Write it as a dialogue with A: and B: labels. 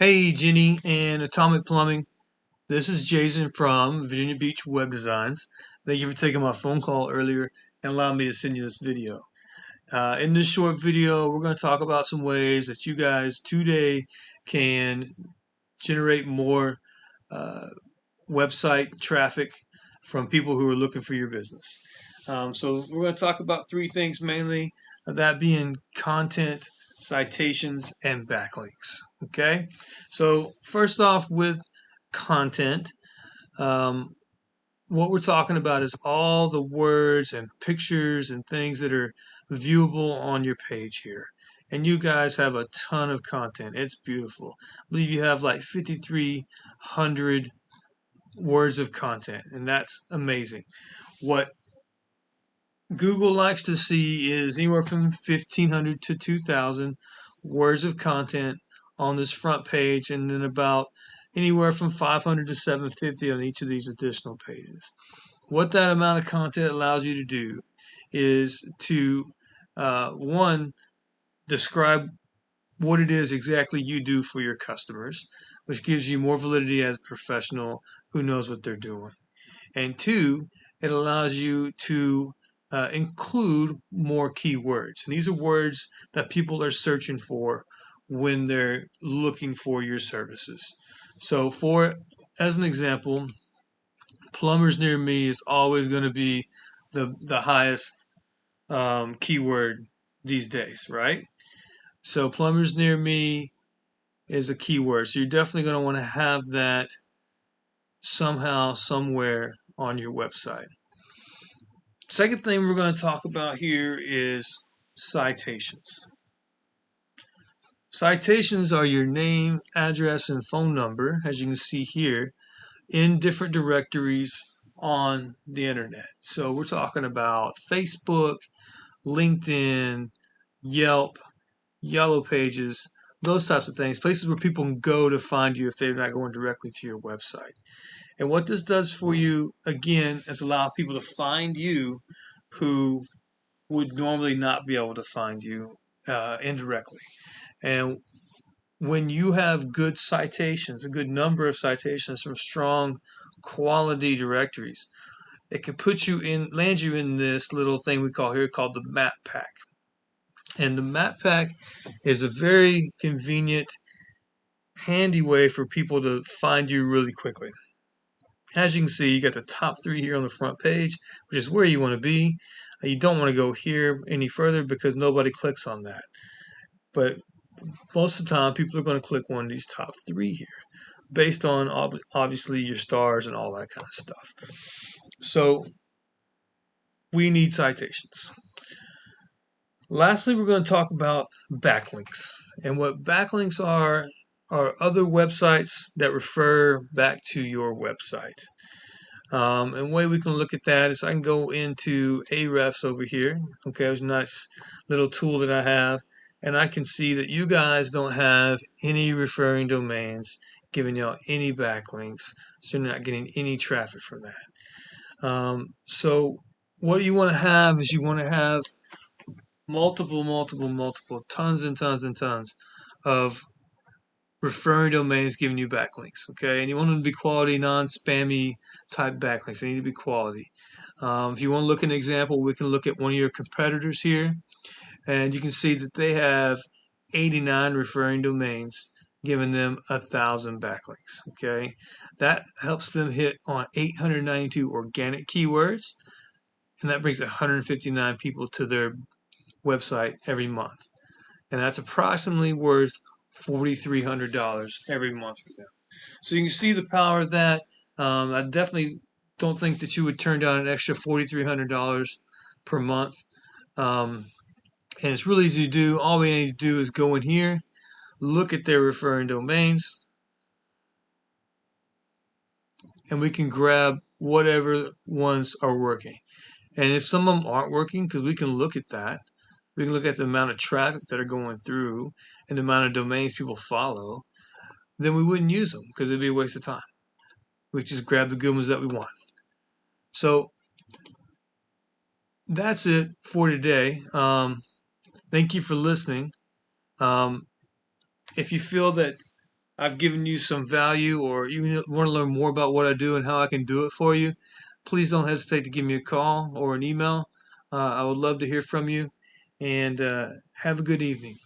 A: Hey, Jenny and Atomic Plumbing. This is Jason from Virginia Beach Web Designs. Thank you for taking my phone call earlier and allowing me to send you this video. In this short video, we're going to talk about some ways that you guys today can generate more uh, website traffic from people who are looking for your business. So we're going to talk about three things mainly, that being content, citations, and backlinks. Okay, so first off with content, um, what we're talking about is all the words and pictures and things that are viewable on your page here. And you guys have a ton of content. It's beautiful. I believe you have like 5,300 words of content, and that's amazing. What Google likes to see is anywhere from 1,500 to 2,000 words of content on this front page, and then about anywhere from 500 to 750 on each of these additional pages. What that amount of content allows you to do is to, one, describe what it is exactly you do for your customers, which gives you more validity as a professional who knows what they're doing. And two, it allows you to include more keywords. And these are words that people are searching for when they're looking for your services. So, as an example, plumbers near me is always going to be the highest keyword these days, right? So, plumbers near me is a keyword. So, you're definitely going to want to have that somehow, somewhere on your website. Second thing we're going to talk about here is citations. Citations are your name, address, and phone number, as you can see here, in different directories on the internet. So we're talking about Facebook, LinkedIn, Yelp, Yellow Pages, those types of things, places where people can go to find you if they're not going directly to your website. And what this does for you, again, is allow people to find you who would normally not be able to find you indirectly. And when you have good citations, a good number of citations from strong quality directories, it can land you in this little thing we call here called the map pack. And the map pack is a very convenient, handy way for people to find you really quickly. As you can see, you got the top three here on the front page, which is where you want to be. You don't want to go here any further because nobody clicks on that. But most of the time, people are going to click one of these top three here based on obviously your stars and all that kind of stuff. So we need citations. Lastly, we're going to talk about backlinks. And what backlinks are other websites that refer back to your website. And the way we can look at that is I can go into Ahrefs over here. Okay, there's a nice little tool that I have, and I can see that you guys don't have any referring domains giving y'all any backlinks, so you're not getting any traffic from that. So what you want to have is you want to have multiple, tons and tons and tons of referring domains giving you backlinks, okay? And you want them to be quality, non-spammy type backlinks. They need to be quality. If you want to look at an example, we can look at one of your competitors here, and you can see that they have 89 referring domains, giving them 1,000 backlinks, okay? That helps them hit on 892 organic keywords, and that brings 159 people to their website every month. And that's approximately worth $4,300 every month for them. So you can see the power of that. I definitely don't think that you would turn down an extra $4,300 per month. And it's really easy to do. All we need to do is go in here, look at their referring domains, and we can grab whatever ones are working. And if some of them aren't working, because we can look at that, we can look at the amount of traffic that are going through and the amount of domains people follow, then we wouldn't use them because it'd be a waste of time. We just grab the good ones that we want. So that's it for today. Thank you for listening. If you feel that I've given you some value, or you want to learn more about what I do and how I can do it for you, please don't hesitate to give me a call or an email. I would love to hear from you, and have a good evening.